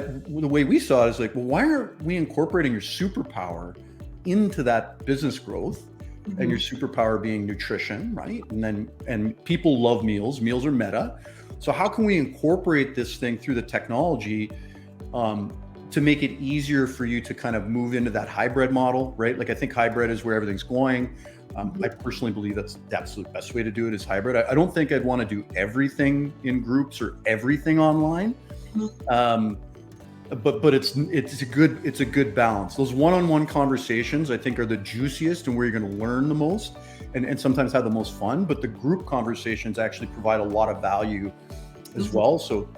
the way we saw it is like, well, why aren't we incorporating your superpower into that business growth? And your superpower being nutrition, right? And people love meals. Meals are meta. So how can we incorporate this thing through the technology to make it easier for you to kind of move into that hybrid model, right? Like I think hybrid is where everything's going. I personally believe that's the absolute best way to do it is hybrid. I don't think I'd want to do everything in groups or everything online. But it's a good balance. Those one-on-one conversations I think are the juiciest and where you're going to learn the most and sometimes have the most fun. But the group conversations actually provide a lot of value as well. So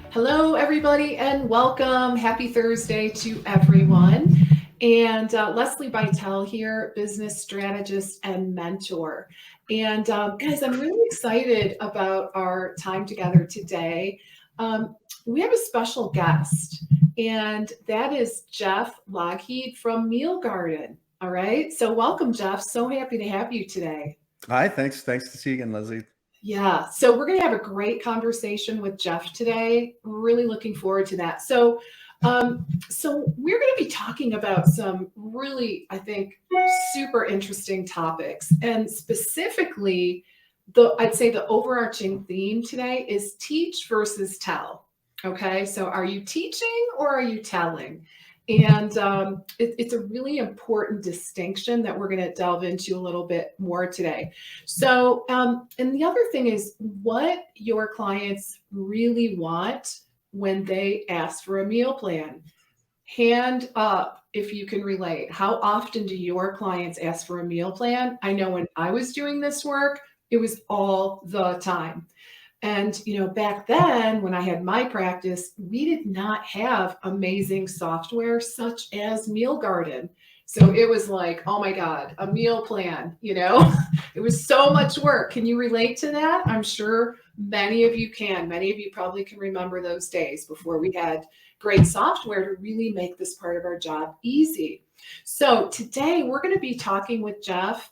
hello, everybody, and welcome. Happy Thursday to everyone. And Lesli Bitel here, business strategist and mentor. And guys, I'm really excited about our time together today. We have a special guest, and that is Jeff Lougheed from Meal Garden. All right. So welcome, Jeff. So happy to have you today. Hi, thanks to see you again, Leslie. Yeah, so we're going to have a great conversation with Jeff today. Really looking forward to that. So we're going to be talking about some really, I think, super interesting topics. And specifically, I'd say the overarching theme today is teach versus tell. Okay, so are you teaching or are you telling? And it's a really important distinction that we're going to delve into a little bit more today. So, and the other thing is what your clients really want when they ask for a meal plan. Hand up if you can relate. How often do your clients ask for a meal plan? I know when I was doing this work, it was all the time. And, back then when I had my practice, we did not have amazing software such as Meal Garden. So it was like, oh my God, a meal plan, it was so much work. Can you relate to that? I'm sure many of you can. Many of you probably can remember those days before we had great software to really make this part of our job easy. So today we're going to be talking with Jeff.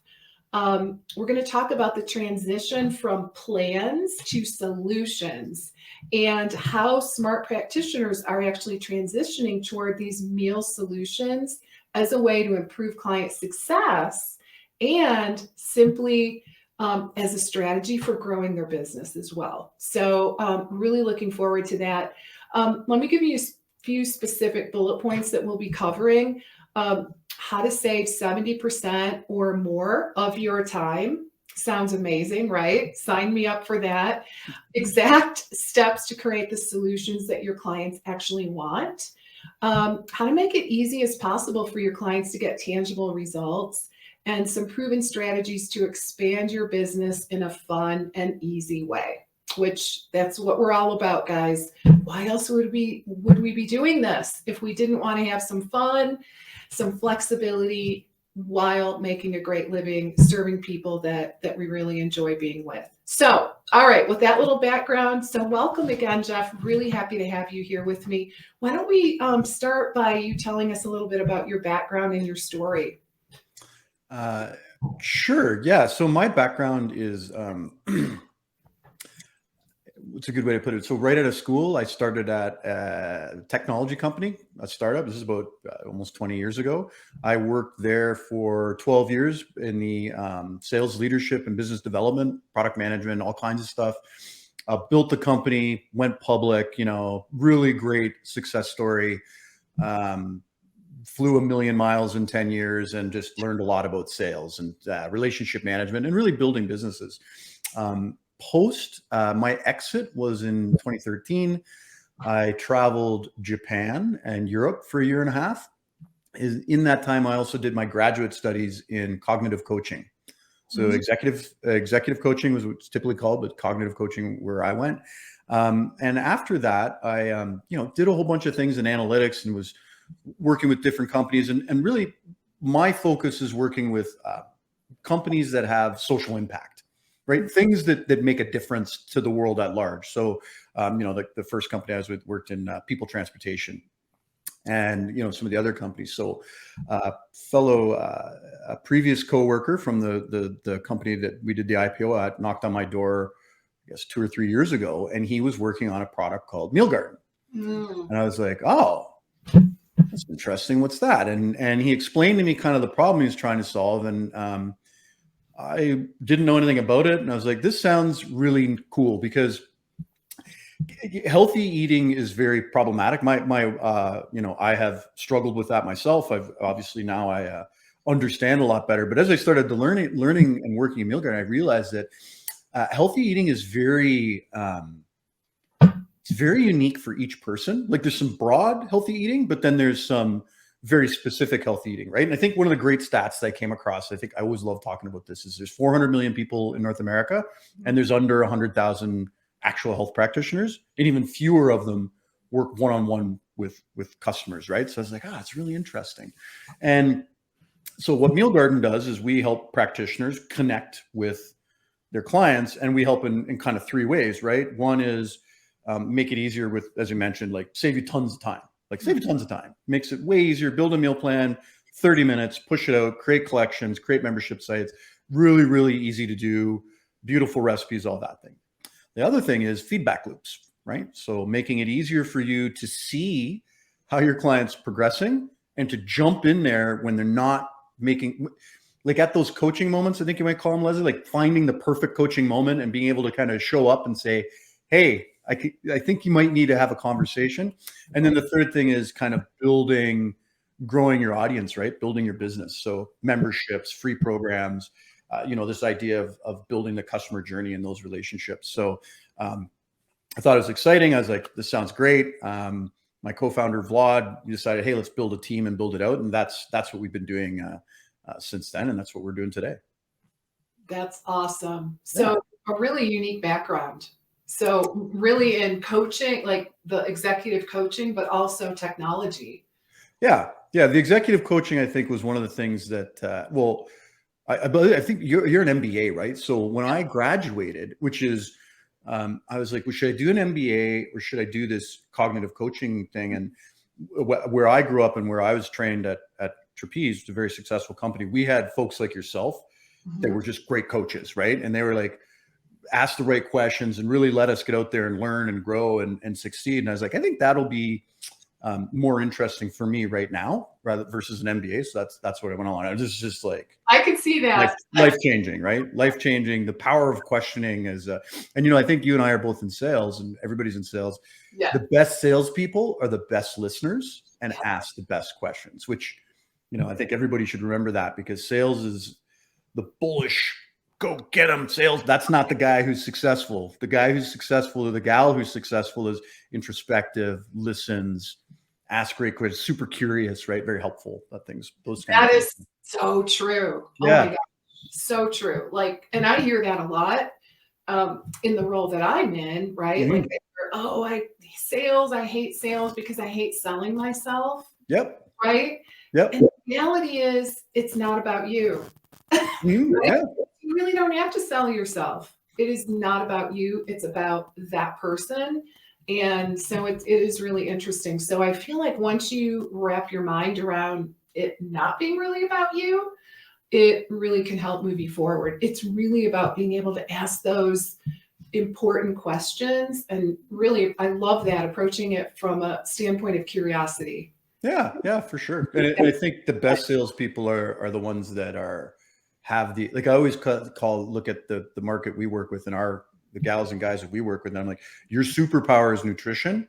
We're going to talk about the transition from plans to solutions and how smart practitioners are actually transitioning toward these meal solutions as a way to improve client success and simply as a strategy for growing their business as well. So really looking forward to that. Let me give you a few specific bullet points that we'll be covering. How to save 70% or more of your time. Sounds amazing, right? Sign me up for that. Exact steps to create the solutions that your clients actually want. How to make it easy as possible for your clients to get tangible results, and some proven strategies to expand your business in a fun and easy way, which that's what we're all about, guys. Why else would we be doing this if we didn't want to have some fun, some flexibility while making a great living, serving people that we really enjoy being with. So, all right, with that little background, so welcome again, Jeff. Really happy to have you here with me. Why don't we start by you telling us a little bit about your background and your story? Sure. Yeah. So my background is, what's a good way to put it? So right out of school, I started at a technology company, a startup. This is about almost 20 years ago. I worked there for 12 years in the sales leadership and business development, product management, all kinds of stuff. Built the company, went public, really great success story. Flew 1 million miles in 10 years and just learned a lot about sales and relationship management and really building businesses. Post my exit was in 2013. I traveled Japan and Europe for 1.5 years. In that time, I also did my graduate studies in cognitive coaching. So executive coaching was what's typically called, but cognitive coaching where I went. And after that, I did a whole bunch of things in analytics and was working with different companies. And really, my focus is working with companies that have social impact, right? Things that make a difference to the world at large. So, the first company I was with worked in people transportation. and some of the other companies. So a previous coworker from the company that we did the IPO at knocked on my door, I guess 2 or 3 years ago, and he was working on a product called Meal Garden. And I was like, oh, that's interesting. What's that? And he explained to me kind of the problem he was trying to solve. And I didn't know anything about it. And I was like, this sounds really cool, because healthy eating is very problematic. I have struggled with that myself. I've obviously now I understand a lot better. But as I started to learning and working in Meal Garden, I realized that healthy eating is it's very unique for each person. Like, there's some broad healthy eating, but then there's some very specific healthy eating, right? And I think one of the great stats that I came across, I think I always love talking about this, is there's 400 million people in North America, and there's under 100,000 actual health practitioners, and even fewer of them work one-on-one with customers, right? So I was like, it's really interesting. And so what Meal Garden does is we help practitioners connect with their clients, and we help in kind of 3 ways, right? One is make it easier with, as you mentioned, like save you tons of time. Makes it way easier. Build a meal plan, 30 minutes, push it out, create collections, create membership sites. Really, really easy to do. Beautiful recipes, all that thing. The other thing is feedback loops, right? So making it easier for you to see how your client's progressing and to jump in there when they're not making, like at those coaching moments, I think you might call them, Leslie, like finding the perfect coaching moment and being able to kind of show up and say, hey, I think you might need to have a conversation. And then the third thing is kind of growing your audience, right? Building your business. So memberships, free programs, this idea of building the customer journey in those relationships. So I thought it was exciting. I was like, this sounds great. My co-founder Vlad decided, hey, let's build a team and build it out. And that's what we've been doing since then. And that's what we're doing today. That's awesome. So a really unique background. So really in coaching, like the executive coaching, but also technology. Yeah. The executive coaching, I think, was one of the things that, I think you're an MBA, right? So when I graduated, which is, I was like, well, should I do an MBA or should I do this cognitive coaching thing? And where I grew up and where I was trained at Trapeze, it's a very successful company. We had folks like yourself that were just great coaches, right? And they were like, ask the right questions and really let us get out there and learn and grow and succeed. And I was like, I think that'll be more interesting for me right now versus an MBA. So that's what I went on. It was just like, I could see that. Life changing, right? Life changing. The power of questioning is, and I think you and I are both in sales, and everybody's in sales. Yeah. The best salespeople are the best listeners and ask the best questions, which, I think everybody should remember that, because sales is the bullish, go get them sales. That's not the guy who's successful. The guy who's successful or the gal who's successful is introspective, listens, asks great questions, super curious, right? Very helpful. That is so true. Yeah. Oh my gosh. So true. Like, and I hear that a lot in the role that I'm in, right? Mm-hmm. Like, I hate sales because I hate selling myself. Yep. Right? Yep. And the reality is, it's not about you. Mm-hmm. Right? Yeah. You really don't have to sell yourself. It is not about you. It's about that person. And so it is really interesting. So I feel like once you wrap your mind around it not being really about you, it really can help move you forward. It's really about being able to ask those important questions. And really, I love that, approaching it from a standpoint of curiosity. Yeah, for sure. And I think the best salespeople are the ones that have the, like, I always look at the market we work with and the gals and guys that we work with. And I'm like, your superpower is nutrition.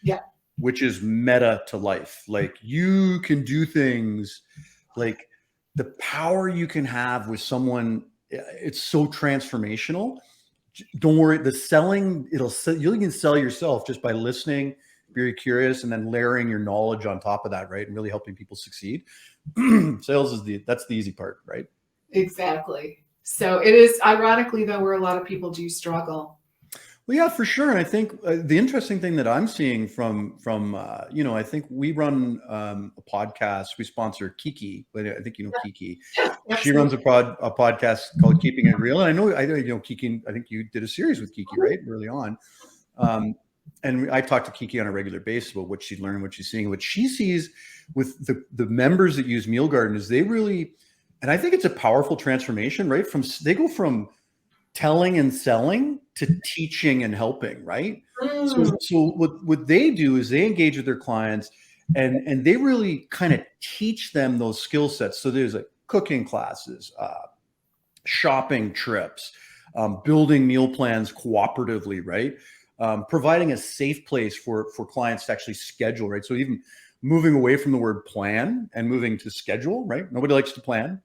Yeah. Which is meta to life. Like, you can do things, like the power you can have with someone, it's so transformational. Don't worry, the selling, you can sell yourself just by listening, very curious, and then layering your knowledge on top of that, right? And really helping people succeed. Sales that's the easy part, right? Exactly. So it is, ironically though, where a lot of people do struggle. Well, yeah, for sure. And I think the interesting thing that I'm seeing from I think we run a podcast. We sponsor Kiki, but I think Kiki. Yeah, she runs a podcast called Keeping It Real. And I know Kiki. I think you did a series with Kiki, right, early on. and I talk to Kiki on a regular basis about what she's learning, what she's seeing. What she sees with the members that use Meal Garden is they really, and I think it's a powerful transformation, right? They go from telling and selling to teaching and helping, right? So what they do is they engage with their clients and they really kind of teach them those skill sets. So there's like cooking classes, shopping trips, building meal plans cooperatively, right? Providing a safe place for clients to actually schedule, right? So even moving away from the word plan and moving to schedule, right? Nobody likes to plan.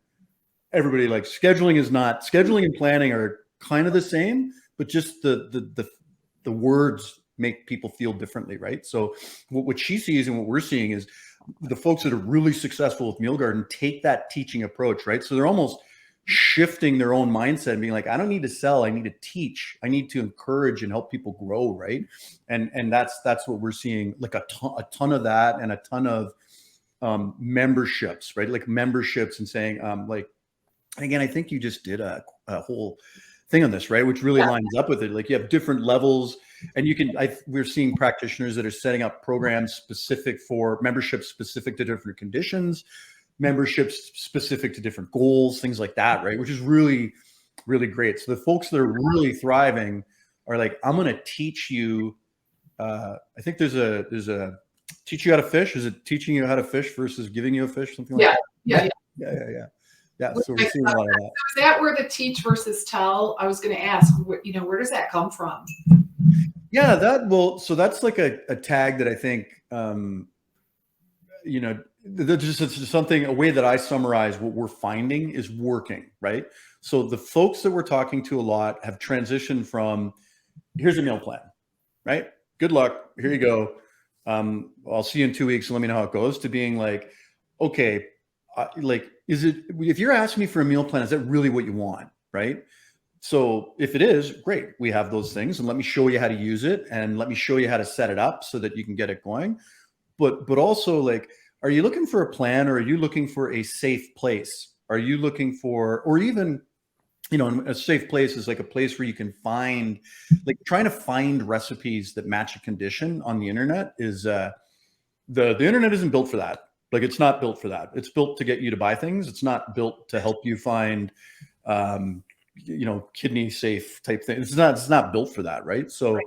Everybody likes scheduling. Scheduling and planning are kind of the same, but just the words make people feel differently, right? So what she sees and what we're seeing is the folks that are really successful with Meal Garden take that teaching approach, right? So they're almost shifting their own mindset and being like, I don't need to sell, I need to teach, I need to encourage and help people grow, right? And that's what we're seeing, like a ton of that, and a ton of memberships, right? Like memberships, and saying like, again, I think you just did a whole thing on this, right? Which really lines up with it. Like you have different levels, and we're seeing practitioners that are setting up programs specific for memberships, specific to different conditions, memberships specific to different goals, things like that, right? Which is really, really great. So the folks that are really thriving are like, I'm going to teach you. I think there's a teach you how to fish. Is it teaching you how to fish versus giving you a fish? Something like that. Yeah. So we're seeing a lot of that. Is that where the teach versus tell? I was going to ask, where does that come from? Yeah, so that's like a tag that I think, just something, a way that I summarize what we're finding is working, right? So the folks that we're talking to a lot have transitioned from, here's a meal plan, right? Good luck. Here you go. I'll see you in 2 weeks and let me know how it goes, to being like, okay, if you're asking me for a meal plan, is that really what you want? Right? So if it is, great. We have those things, and let me show you how to use it, and let me show you how to set it up so that you can get it going. But also, like, are you looking for a plan, or are you looking for a safe place? Are you looking for, or even, a safe place is like a place where you can find, like, trying to find recipes that match a condition on the internet is the internet isn't built for that. Like, it's not built for that. It's built to get you to buy things. It's not built to help you find, kidney safe type thing. It's not built for that, right? So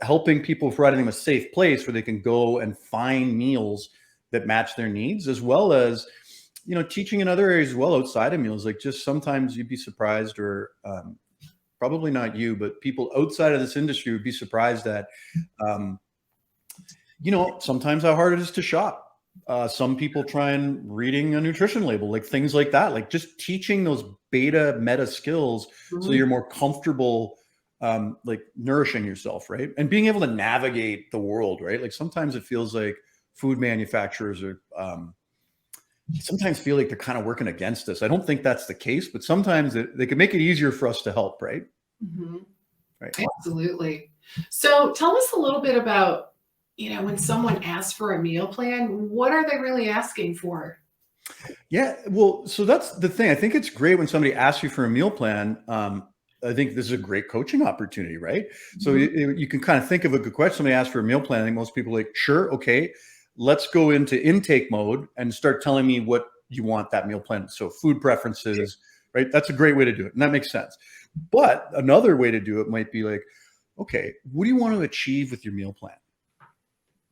helping people, providing them a safe place where they can go and find meals that match their needs, as well as, teaching in other areas as well outside of meals. Like, just sometimes you'd be surprised, or probably not you, but people outside of this industry would be surprised at, sometimes how hard it is to shop. Some people try and reading a nutrition label, like things like that, like just teaching those meta skills, so you're more comfortable, like nourishing yourself, right? And being able to navigate the world, right? Like sometimes it feels like food manufacturers are, sometimes feel like they're kind of working against us. I don't think that's the case, but sometimes they can make it easier for us to help, right? Mm-hmm. Right. Absolutely. So tell us a little bit about, when someone asks for a meal plan, what are they really asking for? Yeah, well, so that's the thing. I think it's great when somebody asks you for a meal plan. I think this is a great coaching opportunity, right? So you can kind of think of a good question. Somebody asks for a meal plan. I think most people are like, sure, okay, let's go into intake mode and start telling me what you want that meal plan. So food preferences, right? That's a great way to do it. And that makes sense. But another way to do it might be like, okay, what do you want to achieve with your meal plan?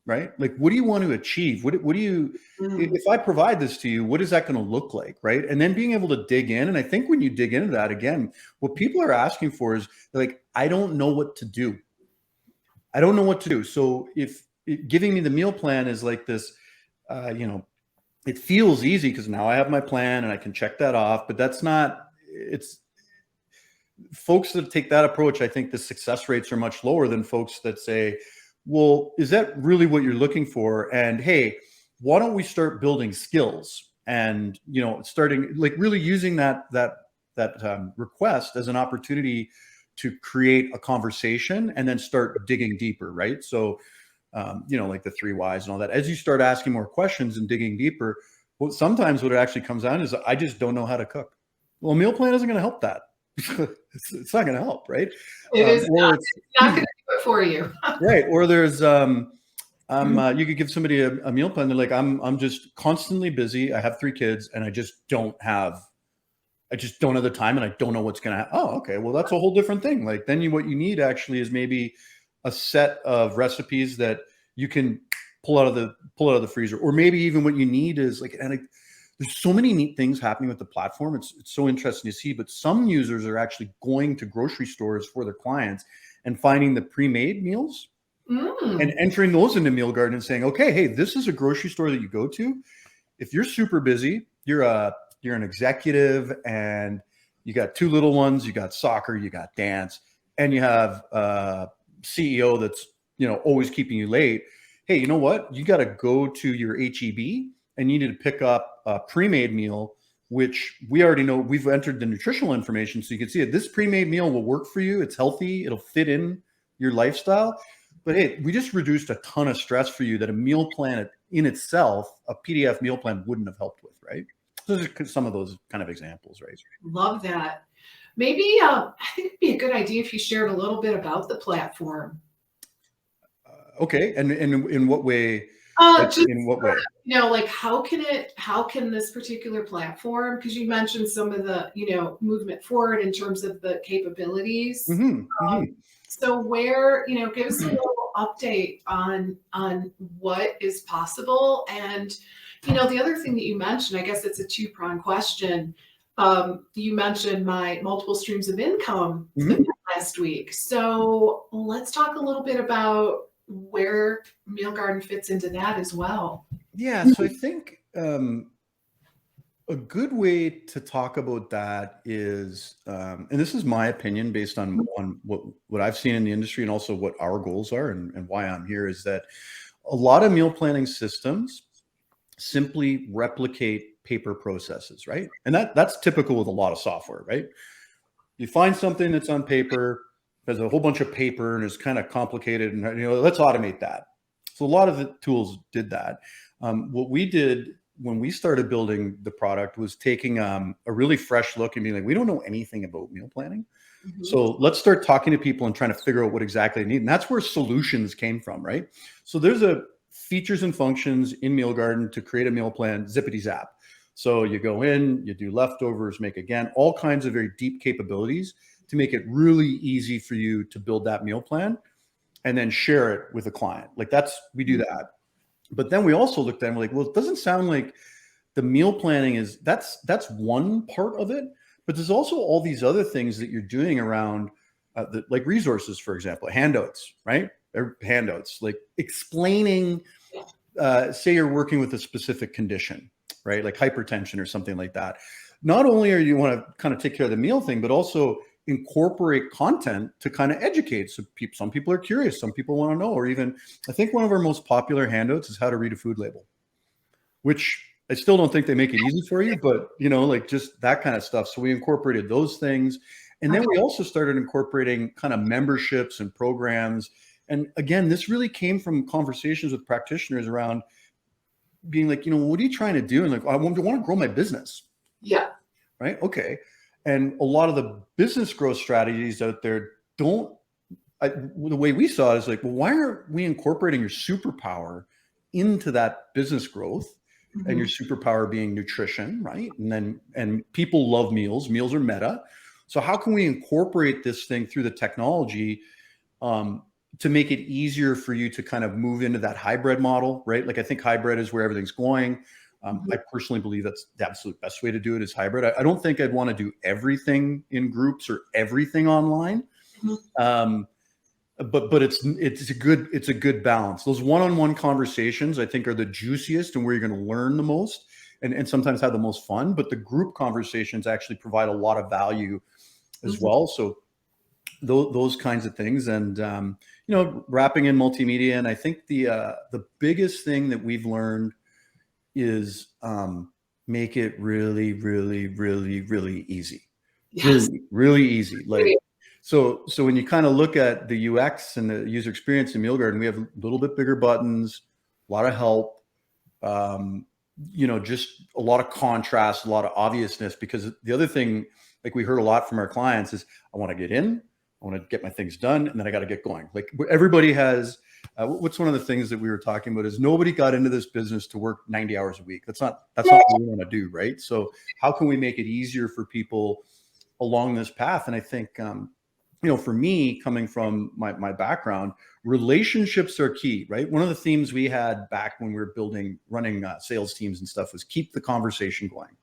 Right? Like, what do you want to achieve? What do you, if I provide this to you, what is that going to look like? Right. And then being able to dig in. And I think when you dig into that, again, what people are asking for is like, I don't know what to do. I don't know what to do. So if giving me the meal plan is like this, it feels easy because now I have my plan and I can check that off, but that's not, it's folks that take that approach. I think the success rates are much lower than folks that say, well, is that really what you're looking for? And hey, why don't we start building skills and, starting like really using that request as an opportunity to create a conversation and then start digging deeper, right? So, like the 3 whys and all that, as you start asking more questions and digging deeper, sometimes what it actually comes down is, I just don't know how to cook. Well, a meal plan isn't going to help that. It's not going to help, right? It's not going to do it for you. Right. Or there's, you could give somebody a meal plan. They're like, I'm just constantly busy. I have 3 kids and I just don't have the time and I don't know what's going to happen. Oh, okay. Well, that's a whole different thing. Like then what you need actually is maybe a set of recipes that you can pull out of the freezer, or maybe even what you need is like, there's so many neat things happening with the platform. It's so interesting to see, but some users are actually going to grocery stores for their clients and finding the pre-made meals and entering those into Meal Garden and saying, okay, hey, this is a grocery store that you go to. If you're super busy, you're an executive and you got 2 little ones, you got soccer, you got dance, and you have a CEO that's, always keeping you late. Hey, you know what? You got to go to your HEB and you need to pick up a pre-made meal, which we already know. We've entered the nutritional information, so you can see it. This pre-made meal will work for you. It's healthy. It'll fit in your lifestyle. But hey, we just reduced a ton of stress for you that a meal plan in itself, a PDF meal plan, wouldn't have helped with, right? So those are some of those kind of examples, right? Love that. Maybe I think it'd be a good idea if you shared a little bit about the platform. Okay, and in what way? In what way? Like how can this particular platform, because you mentioned some of the, movement forward in terms of the capabilities. So where, give us a little update on what is possible. And, the other thing that you mentioned, I guess it's a 2-pronged question. You mentioned my multiple streams of income last week. So let's talk a little bit about where Meal Garden fits into that as well. Yeah, so I think a good way to talk about that is, and this is my opinion based on what I've seen in the industry and also what our goals are and why I'm here, is that a lot of meal planning systems simply replicate paper processes, right? And that's typical with a lot of software, right? You find something that's on paper, there's a whole bunch of paper and it's kind of complicated, and let's automate that. So a lot of the tools did that. What we did when we started building the product was taking a really fresh look and being like, we don't know anything about meal planning. So let's start talking to people and trying to figure out what exactly they need. And that's where solutions came from, right? So there's features and functions in Meal Garden to create a meal plan, zippity zap. So you go in, you do leftovers, make again, all kinds of very deep capabilities to make it really easy for you to build that meal plan and then share it with a client. Like we do that. But then we also looked at it and we're like, well, it doesn't sound like the meal planning that's one part of it, but there's also all these other things that you're doing around like resources, for example, handouts, right? Handouts, like explaining, say you're working with a specific condition, right? Like hypertension or something like that. Not only are you want to kind of take care of the meal thing, but also incorporate content to kind of educate. So some people are curious, some people want to know, or even I think one of our most popular handouts is how to read a food label, which I still don't think they make it easy for you, but like just that kind of stuff. So we incorporated those things. And then we also started incorporating kind of memberships and programs. And again, this really came from conversations with practitioners around being like, what are you trying to do? And like, I want to grow my business. Yeah. Right. Okay. And a lot of the business growth strategies out there the way we saw it is like, well, why aren't we incorporating your superpower into that business growth? And your superpower being nutrition, right? And people love meals. Meals are meta. So how can we incorporate this thing through the technology to make it easier for you to kind of move into that hybrid model, right? Like I think hybrid is where everything's going. I personally believe that's the absolute best way to do it is hybrid. I don't think I'd want to do everything in groups or everything online. But it's a good balance. Those one-on-one conversations I think are the juiciest and where you're going to learn the most and sometimes have the most fun. But the group conversations actually provide a lot of value as well. So those kinds of things, and wrapping in multimedia. And I think the biggest thing that we've learned is make it really, really, really, really easy. Yes. Really, really easy. Like. So when you kind of look at the UX and the user experience in Meal Garden, we have a little bit bigger buttons, a lot of help, just a lot of contrast, a lot of obviousness, because the other thing, like we heard a lot from our clients is I want to get in, I want to get my things done, and then I got to get going. Like everybody has, what's one of the things that we were talking about is nobody got into this business to work 90 hours a week. That's not what we want to do, right? So how can we make it easier for people along this path? And I think, for me, coming from my background, relationships are key, right? One of the themes we had back when we were running sales teams and stuff was keep the conversation going.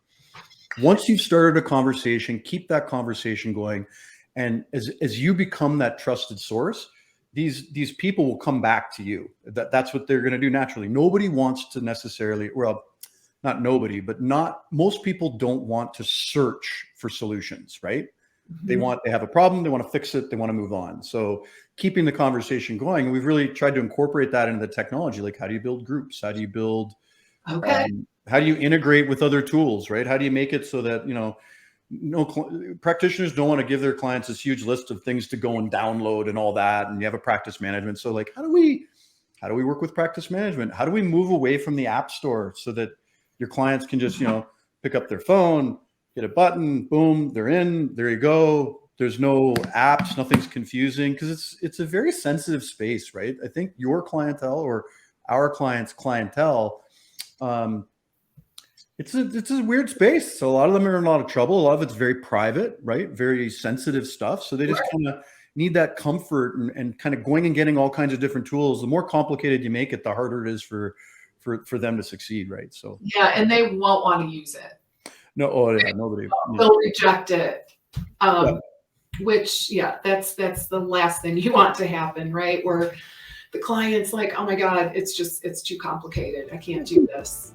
Once you've started a conversation, keep that conversation going. And as you become that trusted source, these people will come back to you. That's what they're going to do naturally. Nobody wants to necessarily, well, not nobody, but not most people don't want to search for solutions, right? Mm-hmm. They have a problem, they want to fix it, they want to move on. So keeping the conversation going, and we've really tried to incorporate that into the technology. Like, how do you build groups? How do you build, how do you integrate with other tools, right? How do you make it so that, practitioners don't want to give their clients this huge list of things to go and download and all that. And you have a practice management. So like, how do we work with practice management? How do we move away from the app store so that your clients can just, pick up their phone, hit a button, boom, they're in, there you go. There's no apps, nothing's confusing, because it's a very sensitive space, right? I think your clientele or our clients' clientele, it's a weird space. So a lot of them are in a lot of trouble. A lot of it's very private, right? Very sensitive stuff. So they just kind of need that comfort and kind of going and getting all kinds of different tools. The more complicated you make it, the harder it is for them to succeed, right? So yeah, and they won't want to use it. No, oh yeah, nobody. They'll reject it. Which, that's the last thing you want to happen, right? Where the client's like, oh my God, it's too complicated. I can't do this.